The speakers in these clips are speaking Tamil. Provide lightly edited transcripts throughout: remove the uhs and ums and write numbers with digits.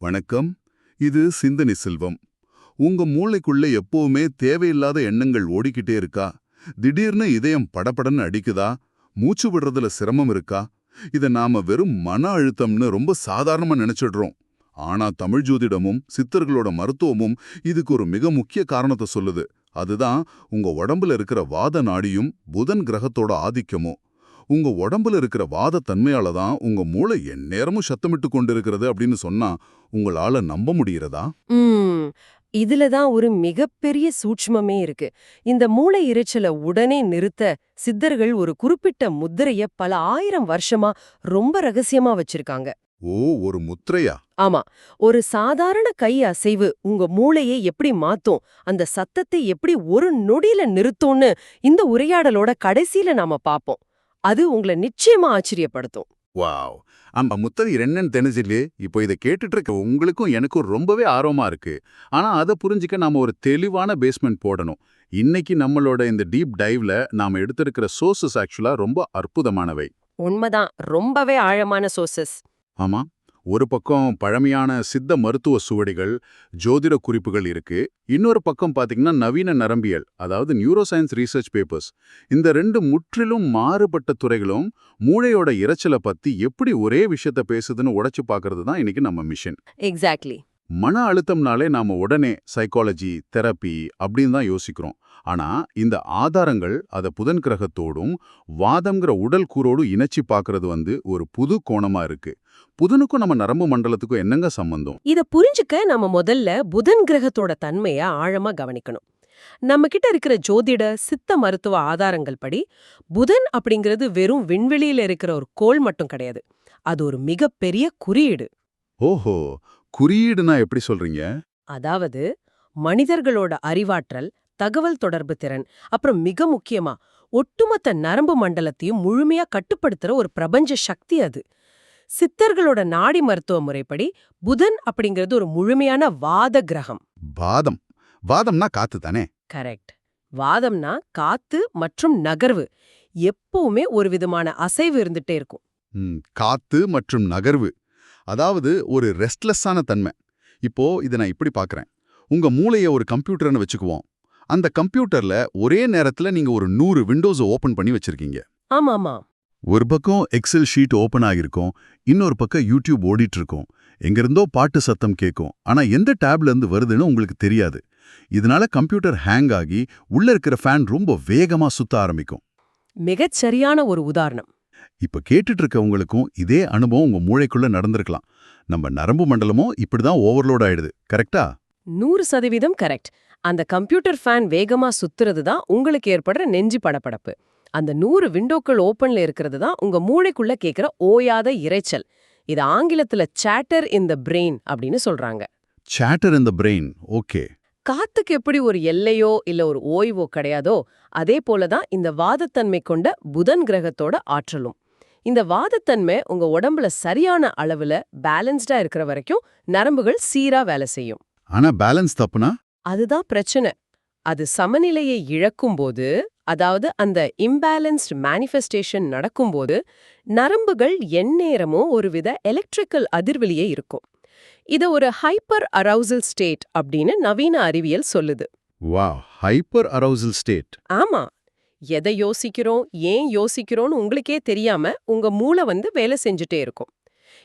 வணக்கம். இது சிந்தனை செல்வம். உங்க மூளைக்குள்ள எப்பவுமே தேவையில்லாத எண்ணங்கள் ஓடிக்கிட்டே இருக்கா? திடீர்னு இதயம் படபடன்னு அடிக்குதா? மூச்சு விடுறதுல சிரமம் இருக்கா? இத நாம வெறும் மன அழுத்தம்னு ரொம்ப சாதாரணமா நினைச்சிடுறோம். ஆனா தமிழ் ஜோதிடமும் சித்தர்களோட மருத்துவமும் இதுக்கு ஒரு மிக முக்கிய காரணத்தை சொல்லுது. அதுதான் உங்க உடம்புல இருக்கிற வாத நாடியும் புதன் கிரகத்தோட ஆதிக்கமும். உங்க உடம்புல இருக்கிற வாத தன்மையால தான் உங்க மூளை எந்நேரமும் சத்தமிட்டு கொண்டிருக்கிறது அப்படின்னு சொன்னா உங்களால நம்ப முடியறதா? ம் இதுல தான் ஒரு மிகப்பெரிய சூட்சுமமே இருக்கு. இந்த மூளை இரைச்சலை உடனே நிறுத்த சித்தர்கள் ஒரு குறிப்பிட்ட முத்திரைய பல ஆயிரம் வருஷமா ரொம்ப ரகசியமா வச்சிருக்காங்க. ஓ, ஒரு முத்திரையா? ஆமா, ஒரு சாதாரண கை அசைவு உங்க மூளையை எப்படி மாத்தும், அந்த சத்தத்தை எப்படி ஒரு நொடியில நிறுத்தும்னு இந்த உரையாடலோட கடைசியில நாம பாப்போம். அது உங்களை நிச்சயமா ஆச்சரியப்படுத்தும். வாவ்! ஆமா, முத்திரை என்னன்னு தெரிஞ்சிலே இப்போ இதை கேட்டுட்டு இருக்க உங்களுக்கும் எனக்கும் ரொம்பவே ஆர்வமா இருக்கு. ஆனா அதை புரிஞ்சுக்க நாம ஒரு தெளிவான பேஸ்மெண்ட் போடணும். இன்னைக்கு நம்மளோட இந்த டீப் டைவ்ல நாம எடுத்திருக்கிற சோர்சஸ் ஆக்சுவலா ரொம்ப அற்புதமானவை. உண்மைதான், ரொம்பவே ஆழமான சோர்சஸ். ஆமா. ஒரு பக்கம் பழமையான சித்த மருத்துவ சுவடிகள், ஜோதிட குறிப்புகள் இருக்கு. இன்னொரு பக்கம் பாத்தீங்கன்னா நவீன நரம்பியல், அதாவது நியூரோ சயின்ஸ் ரீசர்ச் பேப்பர்ஸ். இந்த ரெண்டு முற்றிலும் மாறுபட்ட துறைகளும் மூளையோட இரைச்சலை பத்தி எப்படி ஒரே விஷயத்த பேசுதுன்னு உடைச்சு பார்க்கறது தான் இன்னைக்கு நம்ம மிஷன். எக்ஸாக்ட்லி. மன அழுத்தம்னாலே நாம உடனே சைக்காலஜி, தெரப்பி அப்படின்னு தான் யோசிக்கிறோம். ஆனா இந்த ஆதாரங்கள் அத புதன் கிரகத்தோடும் வாதம்ங்கிற உடல் கூறோடு இணைச்சி பார்க்கறது ஒரு புது கோணமா இருக்கு. புதனுக்கும் நம்ம நரம்பு மண்டலத்துக்கும் என்னங்க சம்பந்தம்? இத புரிஞ்சுக்க நம்ம முதல்ல புதன் கிரகத்தோட தன்மைய ஆழமா கவனிக்கணும். நம்ம கிட்ட இருக்கிற ஜோதிட சித்த மருத்துவ ஆதாரங்கள் படி புதன் அப்படிங்கிறது வெறும் விண்வெளியில இருக்கிற ஒரு கோள் மட்டும் கிடையாது. அது ஒரு மிகப்பெரிய குறியீடு. ஓஹோ, குறியீடுனா எப்படி சொல்றீங்க? அதாவது மனிதர்களோட அறிவாற்றல், தகவல் தொடர்பு திறன், அப்புறம் மிக முக்கியமா ஒட்டுமொத்த நரம்பு மண்டலத்தையும் முழுமையா கட்டுப்படுத்துற ஒரு பிரபஞ்ச சக்தி அது. சித்தர்களோட நாடி மருத்துவ முறைப்படி புதன் அப்படிங்கிறது ஒரு முழுமையான வாத கிரகம். வாதம்? வாதம்னா காத்து தானே? கரெக்ட். வாதம்னா காத்து மற்றும் நகர்வு. எப்பவுமே ஒரு விதமான அசைவு இருந்துட்டே இருக்கும். காத்து மற்றும் நகர்வு, அதாவது ஒரு ரெஸ்ட்லெஸ்ஸான தன்மை. இப்போ இதை நான் இப்படி பார்க்கறேன். உங்க மூளைய ஒரு கம்ப்யூட்டர்னு வச்சுக்குவோம். அந்த கம்ப்யூட்டர்ல ஒரே நேரத்துல நீங்க ஒரு 100 விண்டோஸ் ஓபன் பண்ணி வச்சிருக்கீங்க. ஆமாமா. ஒரு பக்கம் எக்ஸல் ஷீட் ஓபன் ஆகிருக்கும், இன்னொரு பக்கம் யூடியூப் ஓடிட்டு இருக்கும். எங்கிருந்தோ பாட்டு சத்தம் கேட்கும், ஆனா எந்த டேப்ல இருந்து வருதுன்னு உங்களுக்கு தெரியாது. இதனால கம்ப்யூட்டர் ஹேங் ஆகி உள்ள இருக்கிற ஃபேன் ரொம்ப வேகமா சுத்த ஆரம்பிக்கும். மிகச் சரியான ஒரு உதாரணம். இப்ப கேட்டுட்டு இருக்க உங்களுக்கும் இதே அனுபவம் உங்க மூளைக்குள்ள நடந்திருக்கலாம். நம்ம நரம்பு மண்டலமும் இப்படிதான் ஓவர்லோட் ஆயிடுது, கரெக்டா? 100% கரெக்ட். அந்த கம்ப்யூட்டர் ஃபேன் வேகமா சுத்துறது தான் உங்களுக்கு ஏற்படுற நெஞ்சு படபடப்பு. அந்த 100 விண்டோக்கள் ஓபன்ல இருக்கிறது தான் உங்க மூளைக்குள்ள கேட்கிற ஓயாத இரைச்சல். இது ஆங்கிலத்துல சாட்டர் இன் தி பிரெயின் அப்படின்னு சொல்றாங்க. சாட்டர் இன் தி பிரெயின், ஓகே. காத்துக்கு எப்படி ஒரு எல்லையோ இல்ல ஒரு ஓய்வோ கிடையாதோ, அதே போலதான் இந்த வாதத்தன்மை கொண்ட புதன் கிரகத்தோட ஆற்றலும். இந்த வாதத்தன்மை உங்க உடம்புல சரியான அளவுல பேலன்ஸ்டா இருக்கிற வரைக்கும் நரம்புகள் சீரா வேலை செய்யும். ஆனா பேலன்ஸ் தப்புனா? அதுதான் பிரச்சனை. அது சமநிலையை இழக்கும்போது, அதாவது அந்த இம்பேலன்ஸ்ட் மேனிஃபெஸ்டேஷன் நடக்கும்போது, நரம்புகள் எந்நேரமும் ஒருவித எலக்ட்ரிக்கல் அதிர்வெளியே இருக்கும். இத ஒரு ஹைப்பர் அரவுசல் ஸ்டேட் அப்படின்னு நவீன அறிவியல் சொல்லுது. Wow, hyper அரவுசல் state. ஆமா. எதை யோசிக்கிறோம், ஏன் யோசிக்கிறோம்னு உங்களுக்கே தெரியாம உங்க மூளை வேலை செஞ்சுட்டே இருக்கும்.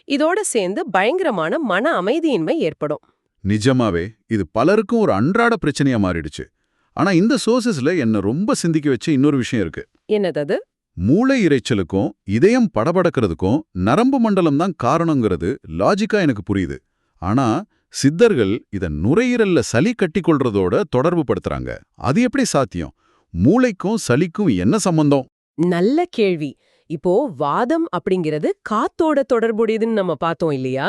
இதோட சேர்ந்து பயங்கரமான மன அமைதியின்மை ஏற்படும். நிஜமாவே இது பலருக்கும் ஒரு அன்றாட பிரச்சனையா மாறிடுச்சு. ஆனா இந்த சோர்சஸ்ல என்ன ரொம்ப சிந்திக்க வச்ச இன்னொரு விஷயம் இருக்கு. என்னது? மூளை இரைச்சலுக்கும் இதயம் படபடக்கிறதுக்கும் நரம்பு மண்டலம் தான் காரணங்கிறது லாஜிக்கா எனக்கு புரியுது. ஆனா சித்தர்கள் இத நுரையீரல்ல சளி கட்டிக்கொள்றதோட தொடர்பு படுத்துறாங்க. அது எப்படி சாத்தியம்? மூளைக்கும் சளிக்கும் என்ன சம்பந்தம்? நல்ல கேள்வி. இப்போ வாதம் அப்படிங்கிறது காத்தோட தொடர்புடையதுன்னு நம்ம பார்த்தோம் இல்லையா?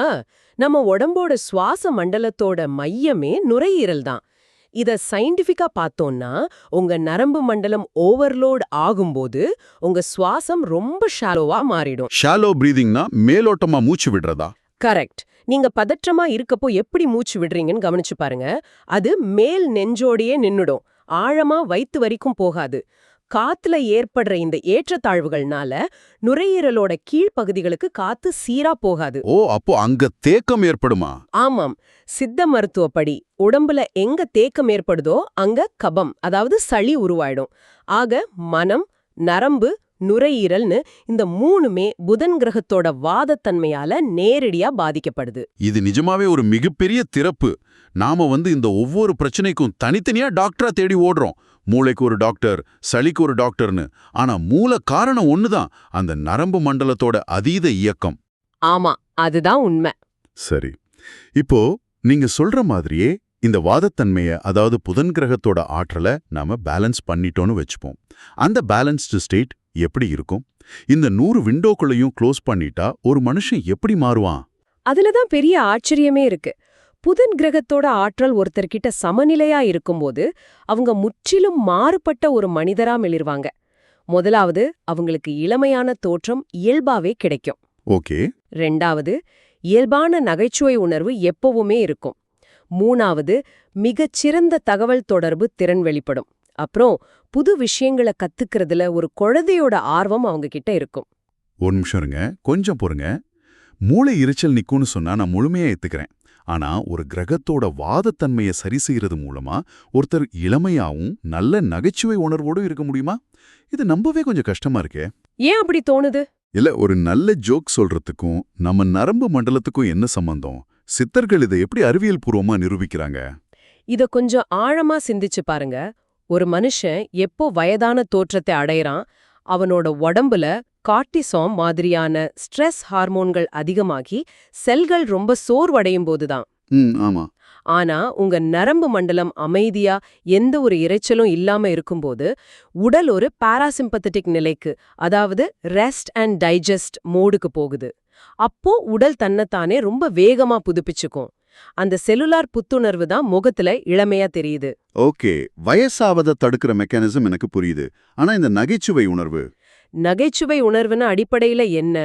நம்ம உடம்போட சுவாச மண்டலத்தோட மையமே நுரையீரல் தான். இத சயின்டிஃபிக்கா பார்த்தோம்னா, உங்க நரம்பு மண்டலம் ஓவர்லோட் ஆகும்போது உங்க சுவாசம் ரொம்ப ஷாலோவா மாறிடும். ஷாலோ பிரீதிங்னா மேலோட்டமா மூச்சு விடுறதா? கரெக்ட். நீங்க பதற்றமா இருக்கப்போ எப்படி மூச்சு விடுறீங்கன்னு கவனிச்சு பாருங்க. அது மேல் நெஞ்சோடையே நின்னுடும், ஆழமா வயித்து வரைக்கும் போகாது. காத்துல ஏற்படுற இந்த ஏற்றத்தாழ்வுகள்னால நுரையீரலோட கீழ்ப்பகுதிகளுக்கு காத்து சீரா போகாது. ஓ, அப்போ அங்க தேக்கம் ஏற்படுமா? ஆமாம், சித்த மருத்துவப்படி உடம்புல எங்க தேக்கம் ஏற்படுதோ அங்க கபம், அதாவது சளி உருவாயிடும். ஆக மனம், நரம்பு, நுரையீரல்னு இந்த மூணுமே புதன் கிரகத்தோட வாதத்தன்மையால நேரடியா பாதிக்கப்படுது. இது நிஜமாவே ஒரு மிகப்பெரிய திறப்பு. நாம இந்த ஒவ்வொரு பிரச்சனைக்கும் தனித்தனியா டாக்டரா தேடி ஓடுறோம். மூளைக்கு ஒரு டாக்டர், சளிக்கு ஒரு டாக்டர்னு. ஆனா மூல காரணம் ஒண்ணுதான், அந்த நரம்பு மண்டலத்தோட அதீத இயக்கம். ஆமா, அதுதான் உண்மை. சரி, இப்போ நீங்க சொல்ற மாதிரியே இந்த வாதத்தன்மைய, அதாவது புதன் கிரகத்தோட ஆற்றலை நாம பேலன்ஸ் பண்ணிட்டோன்னு வச்சுப்போம். அந்த பேலன்ஸ்டு ஸ்டேட் எப்படி இருக்கும்? இந்த 100 விண்டோக்களையும் க்ளோஸ் பண்ணிட்டா ஒரு மனுஷன் எப்படி மாறுவான்? அதுலதான் பெரிய ஆச்சரியமே இருக்கு. புதன் கிரகத்தோட ஆற்றல் ஒருத்தர்கிட்ட சமநிலையா இருக்கும்போது அவங்க முற்றிலும் மாறுபட்ட ஒரு மனிதரா மிளிர்வாங்க. முதலாவது, அவங்களுக்கு இளமையான தோற்றம் இயல்பாவே கிடைக்கும். ஓகே. ரெண்டாவது, இயல்பான நகைச்சுவை உணர்வு எப்பவுமே இருக்கும். மூணாவது, மிகச்சிறந்த தகவல் தொடர்பு திறன் வெளிப்படும். அப்புறம் புது விஷயங்களை கத்துக்கிறதுல ஒரு குழந்தையோட ஆர்வம் அவங்க கிட்ட இருக்கும். ஒரு நிமிஷம் இருங்க, கொஞ்சம் பொறுங்க. மூளை எரிச்சல் நிக்கும்னு சொன்னா நான் முழுமையா ஏத்துக்கிறேன். ஆனா ஒரு கிரகத்தோட வாதத்தன்மையை சரி செய்யறது மூலமா ஒருத்தர் இளமையாவும் நல்ல நகைச்சுவை உணர்வோடும் இருக்க முடியுமா? இது நம்பவே கொஞ்சம் கஷ்டமா இருக்கே. ஏன் அப்படி தோணுது? இல்ல, ஒரு நல்ல ஜோக் சொல்றதுக்கும் நம்ம நரம்பு மண்டலத்துக்கும் என்ன சம்பந்தம்? சித்தர்கள் இதை எப்படி அறிவியல் பூர்வமா நிரூபிக்கிறாங்க? இத கொஞ்சம் ஆழமா சிந்திச்சு பாருங்க. ஒரு மனுஷன் எப்போ வயதான தோற்றத்தை அடையறான், அவனோட உடம்புல கார்டிசாம் மாதிரியான ஸ்ட்ரெஸ் ஹார்மோன்கள் அதிகமாகி செல்கள் ரொம்ப சோர்வடையும் போதுதான். ஆமா. ஆனா உங்க நரம்பு மண்டலம் அமைதியா எந்த ஒரு இரைச்சலும் இல்லாம இருக்கும்போது உடல் ஒரு பாராசிம்பத்தட்டிக் நிலைக்கு, அதாவது ரெஸ்ட் அண்ட் டைஜஸ்ட் மோடுக்கு போகுது. அப்போ உடல் தன்னைத்தானே ரொம்ப வேகமா புதுப்பிச்சுக்கும். அந்த செல்லுலார் புத்துணர்வு தான் முகத்துல இளமையா தெரியுது. ஓகே, வயசாவதை தடுக்கிற மெக்கானிசம் எனக்கு புரியுது. ஆனா இந்த நகைச்சுவை உணர்வு? நகைச்சுவை உணர்வுன்னு அடிப்படையில என்ன?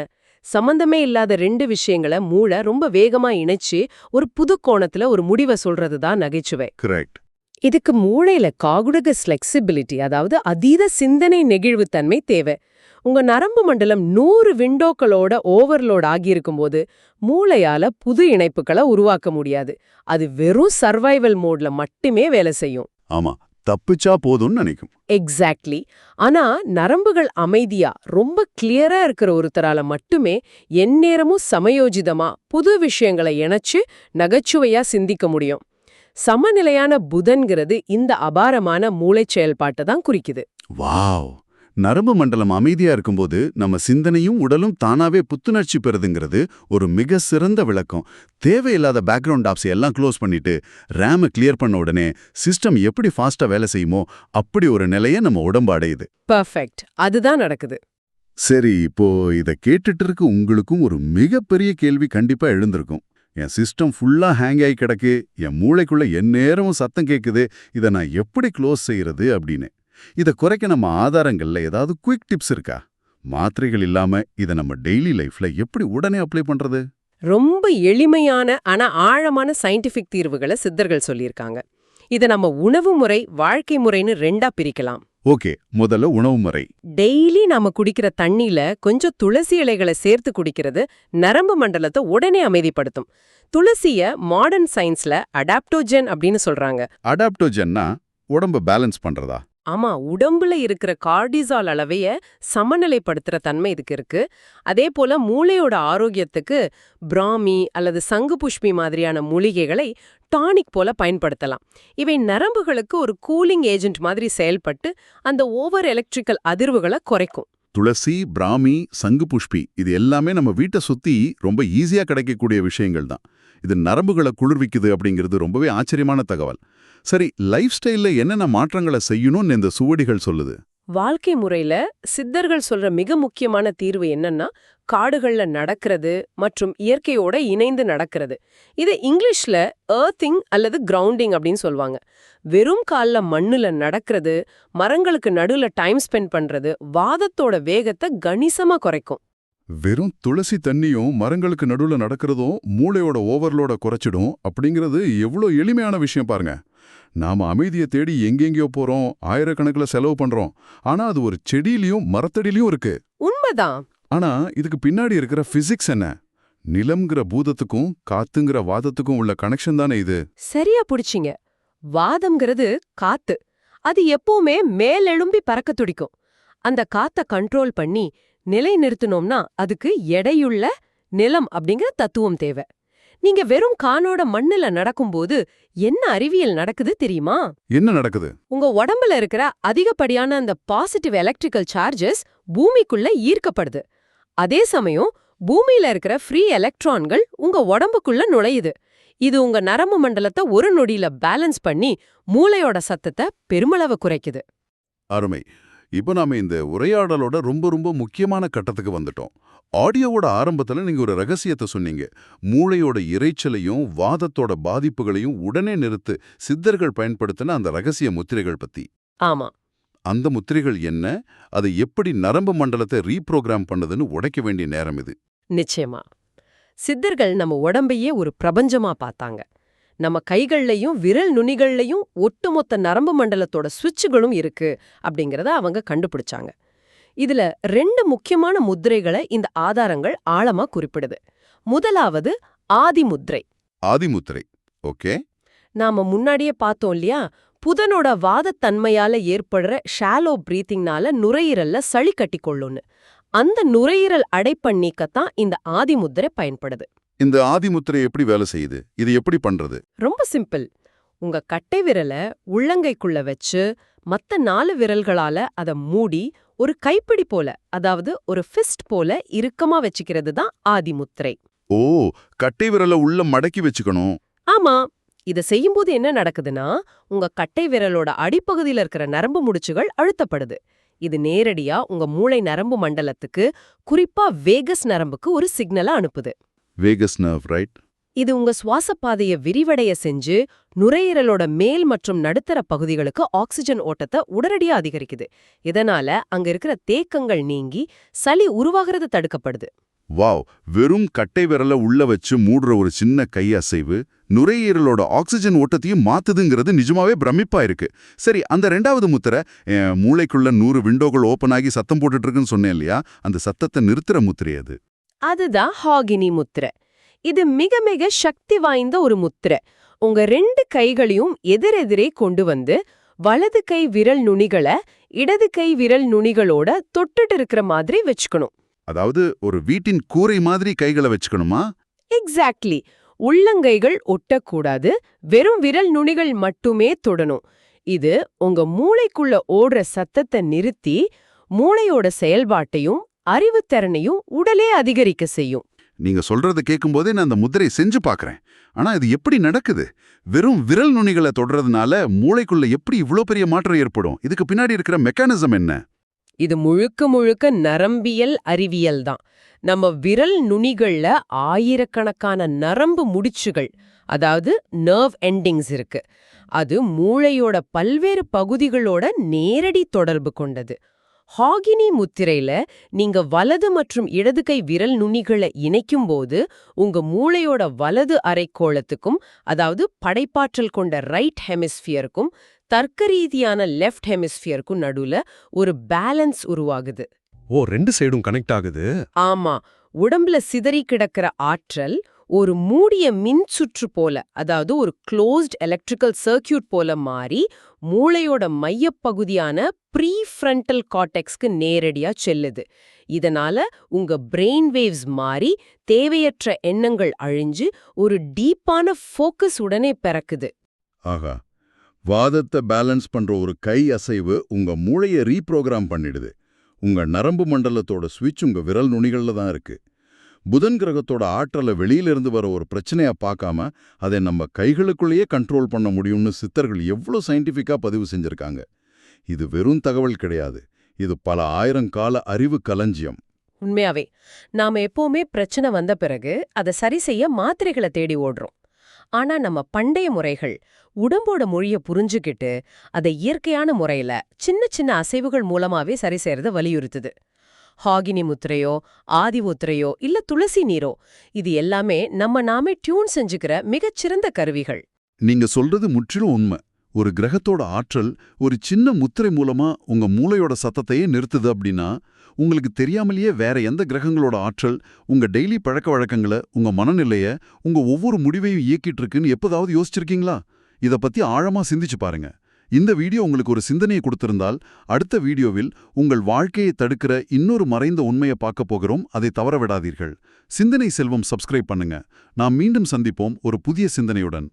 சம்பந்தமே இல்லாத ரெண்டு விஷயங்களை மூளை ரொம்ப வேகமா இணைச்சு ஒரு புது கோணத்துல ஒரு முடிவை சொல்றதுதான் நகைச்சுவை. கரெக்ட். இதுக்கு மூளையில காகுடகஸ் ஃபிளெக்சிபிலிட்டி, அதாவது அதீத சிந்தனை நெகிழ்வுத்தன்மை தேவை. உங்க நரம்பு மண்டலம் 100 விண்டோக்களோட ஓவர்லோட் ஆகியிருக்கும்போது மூளையால புது இணைப்புகளை உருவாக்க முடியாது. அது வெறும் சர்வைவல் மோட்ல மட்டுமே வேலை செய்யும். ஆமா, தப்பிச்சா போதும்னு நினைக்கும். எக்ஸாக்ட்லி. ஆனா நரம்புகள் அமைதியா ரொம்ப கிளியரா இருக்கிற ஒருத்தரால மட்டுமே எந்நேரமும் சமயோஜிதமா புது விஷயங்களை இணைச்சு நகைச்சுவையா சிந்திக்க முடியும். சமநிலையான புதன்கிறது இந்த அபாரமான மூளைச் செயல்பாட்டை தான் குறிக்குது. வாவ்! நரம்பு மண்டலம் அமைதியா இருக்கும்போது நம்ம சிந்தனையும் உடலும் தானாவே புத்துணர்ச்சி பெறுதுங்கிறது ஒரு மிக சிறந்த விளக்கம். தேவையில்லாத பேக்ரவுண்ட் ஆப்ஸ் எல்லாம் க்ளோஸ் பண்ணிட்டு ரேமை கிளியர் பண்ண உடனே சிஸ்டம் எப்படி ஃபாஸ்டா வேலை செய்யுமோ அப்படி ஒரு நிலையை நம்ம உடம்பு அடையுது. பெர்ஃபெக்ட், அதுதான் நடக்குது. சரி, இப்போ இதை கேட்டுட்டு இருக்க உங்களுக்கும் ஒரு மிகப்பெரிய கேள்வி கண்டிப்பா எழுந்திருக்கும். என் சிஸ்டம் ஃபுல்லா ஹேங் ஆகி கிடக்கு, என் மூளைக்குள்ள எந்நேரமும் சத்தம் கேட்குது, இதை நான் எப்படி க்ளோஸ் செய்யறது அப்படின்னு. இதை குறைக்க நம்ம ஆதாரங்கள்ல ஏதாவது குயிக் டிப்ஸ் இருக்கா? மாத்திரைகள் இல்லாம இதை நம்ம டெய்லி லைஃப்ல எப்படி உடனே அப்ளை பண்றது? ரொம்ப எளிமையான ஆனா ஆழமான சயின்டிபிக் தீர்வுகளை சித்தர்கள் சொல்லியிருக்காங்க. இதை நம்ம உணவு முறை, வாழ்க்கை முறைன்னு ரெண்டா பிரிக்கலாம். ஓகே, முதல்ல உணவு முறை. டெய்லி நாம குடிக்கிற தண்ணியில கொஞ்சம் துளசி இலைகளை சேர்த்து குடிக்கிறது நரம்பு மண்டலத்தை உடனே அமைதிப்படுத்தும். துளசிய மாடர்ன் சயின்ஸ்ல அடாப்டோஜன் அப்படின்னு சொல்றாங்க. அடாப்டோஜன்னா உடம்ப பேலன்ஸ் பண்றதா? ஆமா, உடம்புல இருக்கிற கார்டிசால் அளவைய சமநிலைப்படுத்துற தன்மை இதுக்கு இருக்கு. அதே போல மூளையோட ஆரோக்கியத்துக்கு பிராமி அல்லது சங்கு புஷ்பி மாதிரியான மூலிகைகளை டானிக் போல பயன்படுத்தலாம். இவை நரம்புகளுக்கு ஒரு கூலிங் ஏஜென்ட் மாதிரி செயல்பட்டு அந்த ஓவர் எலக்ட்ரிக்கல் அதிர்வுகளை குறைக்கும். துளசி, பிராமி, சங்கு புஷ்பி இது எல்லாமே நம்ம வீட்டை சுத்தி ரொம்ப ஈஸியா கிடைக்கக்கூடிய விஷயங்கள் தான். இது நரம்புகளை குளிர்விக்குது அப்படிங்கிறது ரொம்பவே ஆச்சரியமான தகவல். சரி, லைஃப் ஸ்டைல்ல என்னென்ன மாற்றங்களை செய்யணும்னு இந்த சுவடிகள் சொல்லுது? வாழ்க்கை முறையில சித்தர்கள் சொல்ற மிக முக்கியமான தீர்வு என்னன்னா, காடுகள்ல நடக்கிறது மற்றும் இயற்கையோட இணைந்து நடக்கிறது. இது இங்கிலீஷ்ல எர்த்திங் அல்லது கிரவுண்டிங் அப்படின்னு சொல்லுவாங்க. வெறும் கால்ல மண்ணுல நடக்கிறது, மரங்களுக்கு நடுவுல டைம் ஸ்பெண்ட் பண்றது வாதத்தோட வேகத்தை கணிசமா குறைக்கும். வெறும் துளசி தண்ணியும் மரங்களுக்கு நடுவுல நடக்கிறதும் மூளையோட ஓவர்லோட குறைச்சிடும் அப்படிங்கிறது எவ்வளோ எளிமையான விஷயம் பாருங்க. நாம அமைதியை தேடி எங்கெங்கேயோ போறோம், ஆயிரக்கணக்கில் செலவு பண்றோம். ஆனா அது ஒரு செடியிலயும் மரத்தடியிலயும் இருக்கு. உண்மைதான். ஆனா இதுக்கு பின்னாடி இருக்கிற பிசிக்ஸ் என்ன? நிலம்ங்கிற பூதத்துக்கும் காத்துங்கிற வாதத்துக்கும் உள்ள கனெக்ஷன் தானே இது. சரியா புடிச்சிங்க. வாதம்ங்கிறது காத்து. அது எப்பவுமே மேலெழும்பி பறக்க துடிக்கும். அந்த காத்த கண்ட்ரோல் பண்ணி நிலை நிறுத்தணும்னா அதுக்கு எடையுள்ள நிலம் அப்படிங்கிற தத்துவம் தேவை. நீங்க வெறும் கானோட மண்ணுல நடக்கும்போது என்ன அறிவியல் நடக்குது தெரியுமா? என்ன நடக்குது? உங்க உடம்புல இருக்கிற அதிகப்படியான அந்த பாசிட்டிவ் எலக்ட்ரிக்கல் சார்ஜஸ் பூமிக்குள்ள ஈர்க்கப்படுது. அதே சமயம் பூமியில இருக்கிற ஃப்ரீ எலக்ட்ரான்கள் உங்க உடம்புக்குள்ள நுழையுது. இது உங்க நரம்பு மண்டலத்தை ஒரு நொடியில பேலன்ஸ் பண்ணி மூளையோட சத்தத்தை பெருமளவு குறைக்குது. அருமை. இப்போ நாம இந்த உரையாடலோட ரொம்ப ரொம்ப முக்கியமான கட்டத்துக்கு வந்துட்டோம். ஆடியோவோட ஆரம்பத்துல நீங்க ஒரு ரகசியத்தை சொன்னீங்க. மூளையோட இரைச்சலையும் வாதத்தோட பாதிப்புகளையும் உடனே நிறுத்து சித்தர்கள் பயன்படுத்தின அந்த ரகசிய முத்திரைகள் பத்தி. ஆமா, அந்த முத்திரைகள் என்ன? அது எப்படி நரம்பு மண்டலத்தை ரீப்ரோகிராம் பண்ணுதுன்னு உடைக்க வேண்டிய நேரம் இது. நிச்சயமா. சித்தர்கள் நம்ம உடம்பையே ஒரு பிரபஞ்சமா பார்த்தாங்க. நம்ம கைகள்லயும் விரல் நுனிகள்லயும் ஒட்டுமொத்த நரம்பு மண்டலத்தோட சுவிட்சுகளும் இருக்கு அப்படிங்கறத அவங்க கண்டுபிடிச்சாங்க. இதுல 2 முக்கியமான முத்திரைகளை இந்த ஆதாரங்கள் ஆழமா குறிப்பிடுது. முதலாவது ஆதி முத்திரை. ஆதி முத்திரை. ஓகே. நாம முன்னாடியே பார்த்தோம் இல்லையா, புதனோட வாதத்தன்மையால ஏற்படுற ஷாலோ பிரீத்திங்னால நுரையீரல்ல சளி கட்டிக்கொள்ளும்னு. அந்த நுரையீரல் அடைப்பை நீக்கத்தான் இந்த ஆதி முத்திரை பயன்படுது. இந்த ஆதி முத்திரை எப்படி வேலை செய்யுது? இது எப்படி பண்றது? ரொம்ப சிம்பிள். உங்க கட்டை விரலை உள்ளங்கைக்குள்ள வச்சு மத்த 4 விரல்களால அத மூடி ஒரு கைப்பிடி போல, அதாவது ஒரு ஃபிஸ்ட் போல இறுக்கமா வச்சுக்கிறது தான் ஆதி முத்திரை. ஓ, கட்டை விரலை உள்ள மடக்கி வச்சுக்கணும். ஆமா. இத செய்யும்போது என்ன நடக்குதுன்னா, உங்க கட்டை விரலோட அடிப்பகுதியில இருக்கிற நரம்பு முடிச்சுகள் அழுத்தப்படுது. இது நேரடியா உங்க மூளை நரம்பு மண்டலத்துக்கு, குறிப்பா வேகஸ் நரம்புக்கு ஒரு சிக்னலை அனுப்புது. Vegas nerve, right? இது உங்க சுவாச பாதையை விரிவடைய செஞ்சு நுரையீரலோட மேல் மற்றும் நடுத்தர பகுதிகளுக்கு ஆக்சிஜன் ஓட்டத்தை உடனடியா அதிகரிக்குது. இதனால அங்க இருக்கிற தேக்கங்கள் நீங்கி சளி உருவாகிறது தடுக்கப்படுது. வாவ், வெறும் கட்டை விரல உள்ள வச்சு மூடுற ஒரு சின்ன கை அசைவு நுரையீரலோட ஆக்சிஜன் ஓட்டத்தையும் மாத்துதுங்கிறது நிஜமாவே பிரமிப்பா இருக்கு. சரி, அந்த 2வது முத்திரை, மூளைக்குள்ள 100 விண்டோகள் ஓபன் ஆகி சத்தம் போட்டுட்டு இருக்குன்னு சொன்னேன் இல்லையா, அந்த சத்தத்தை நிறுத்துற முத்திரை அது. அதுதான் ஹாகினி முத்திரை. இது மிக மிக சக்தி வாய்ந்த ஒரு முத்திரை. உங்க 2 கைகளையும் எதிரெதிரே கொண்டு வந்து வலது கை விரல் நுனிகளை இடது கை விரல் நுனிகளோட தொட்டுட்டு இருக்கிற மாதிரி வச்சுக்கணும். அதாவது ஒரு வீட்டின் கூரை மாதிரி கைகளை வச்சுக்கணுமா? எக்ஸாக்ட்லி. உள்ளங்கைகள் ஒட்டக்கூடாது, வெறும் விரல் நுனிகள் மட்டுமே தொடணும். இது உங்க மூளைக்குள்ள ஓடுற சத்தத்தை நிறுத்தி மூளையோட செயல்பாட்டையும் அறிவுத்திறனையும் உடலே அதிகரிக்க செய்யும். நீங்க சொல்றத கேட்கும்போதே நான் அந்த முத்திரை செஞ்சு பார்க்கறேன். ஆனா இது எப்படி நடக்குது? வெறும் விரல் நுனிகளை தொடறதுனால மூளைக்குள்ள எப்படி இவ்ளோ பெரிய மாற்றம் ஏற்படும்? இதுக்கு பின்னாடி இருக்கிற மெக்கானிசம் என்ன? இது முழுக்க முழுக்க நரம்பியல் அறிவியல் தான். நம்ம விரல் நுனிகள்ல ஆயிரக்கணக்கான நரம்பு முடிச்சுகள், அதாவது நர்வ் எண்டிங்ஸ் இருக்கு. அது மூளையோட பல்வேறு பகுதிகளோட நேரடி தொடர்பு கொண்டது. ஹாகினி முத்திரையில நீங்க வலது மற்றும் இடது கை விரல் நுனிகளை இணைக்கும்போது உங்க மூளையோட வலது அரைக்கோளத்துக்கும், அதாவது படைப்பாற்றல் கொண்ட ரைட் ஹெமிஸ்பியருக்கும் தர்க்கரீதியான லெஃப்ட் ஹெமிஸ்பியருக்கும் நடுவுல ஒரு பேலன்ஸ் உருவாகுது. ஓ, 2 சைடும் கனெக்ட் ஆகுது. ஆமா. உடம்புல சிதறி கிடக்கிற ஆற்றல் ஒரு மூடிய மின் சுற்று போல, அதாவது ஒரு க்ளோஸ்ட் எலக்ட்ரிக்கல் சர்க்கியூட் போல மாறி மூளையோட மையப்பகுதியான ப்ரீஃப்ரண்டல் கார்டெக்ஸ்க்கு நேரடியா செல்லுது. இதனால உங்க பிரெயின் வேவ்ஸ் மாறி தேவையற்ற எண்ணங்கள் அழிஞ்சு ஒரு டீப்பான ஃபோக்கஸ் உடனே பிறக்குது. ஆகா, வாதத்தை பேலன்ஸ் பண்ற ஒரு கை அசைவு உங்க மூளையை ரீப்ரோகிராம் பண்ணிடுது. உங்க நரம்பு மண்டலத்தோட ஸ்விட்ச் உங்க விரல் நுனிகள்ல தான் இருக்கு. புதன் கிரகத்தோட ஆற்றலை வெளியிலிருந்து வர ஒரு பிரச்சனையா பார்க்காம அதை நம்ம கைகளுக்குள்ளேயே கண்ட்ரோல் பண்ண முடியும்னு சித்தர்கள் எவ்வளவு சயின்டிஃபிக்கா பதிவு செஞ்சிருக்காங்க. இது வெறும் தகவல் கிடையாது, இது பல ஆயிரம் கால அறிவு களஞ்சியம். உண்மையாவே நாம எப்பவுமே பிரச்சனை வந்த பிறகு அதை சரி செய்ய மாத்திரைகளை தேடி ஓடுறோம். ஆனா நம்ம பண்டைய முறைகள் உடம்போட மொழிய புரிஞ்சுக்கிட்டு அதை இயற்கையான முறையில சின்ன சின்ன அசைவுகள் மூலமாவே சரி செய்யறத வலியுறுத்துது. ஹாகினி முத்திரையோ ஆதி முத்திரையோ இல்ல துளசி நீரோ, இது எல்லாமே நாமே டியூன் செஞ்சுக்கிற மிகச்சிறந்த கருவிகள். நீங்க சொல்றது முற்றிலும் உண்மை. ஒரு கிரகத்தோட ஆற்றல் ஒரு சின்ன முத்திரை மூலமா உங்க மூளையோட சத்தத்தையே நிறுத்துது அப்படின்னா, உங்களுக்கு தெரியாமலேயே வேற எந்த கிரகங்களோட ஆற்றல் உங்க டெய்லி பழக்க வழக்கங்களை, உங்க மனநிலைய, உங்க ஒவ்வொரு முடிவையும் இயக்கிட்டு இருக்குன்னு எப்போதாவது யோசிச்சிருக்கீங்களா? இத பத்தி ஆழமா சிந்திச்சு பாருங்க. இந்த வீடியோ உங்களுக்கு ஒரு சிந்தனையை கொடுத்திருந்தால், அடுத்த வீடியோவில் உங்கள் வாழ்க்கையை தடுக்கிற இன்னொரு மறைந்த உண்மையை பார்க்க போகிறோம். அதை தவற விடாதீர்கள். சிந்தனை செல்வம் சப்ஸ்கிரைப் பண்ணுங்க. நாம் மீண்டும் சந்திப்போம் ஒரு புதிய சிந்தனையுடன்.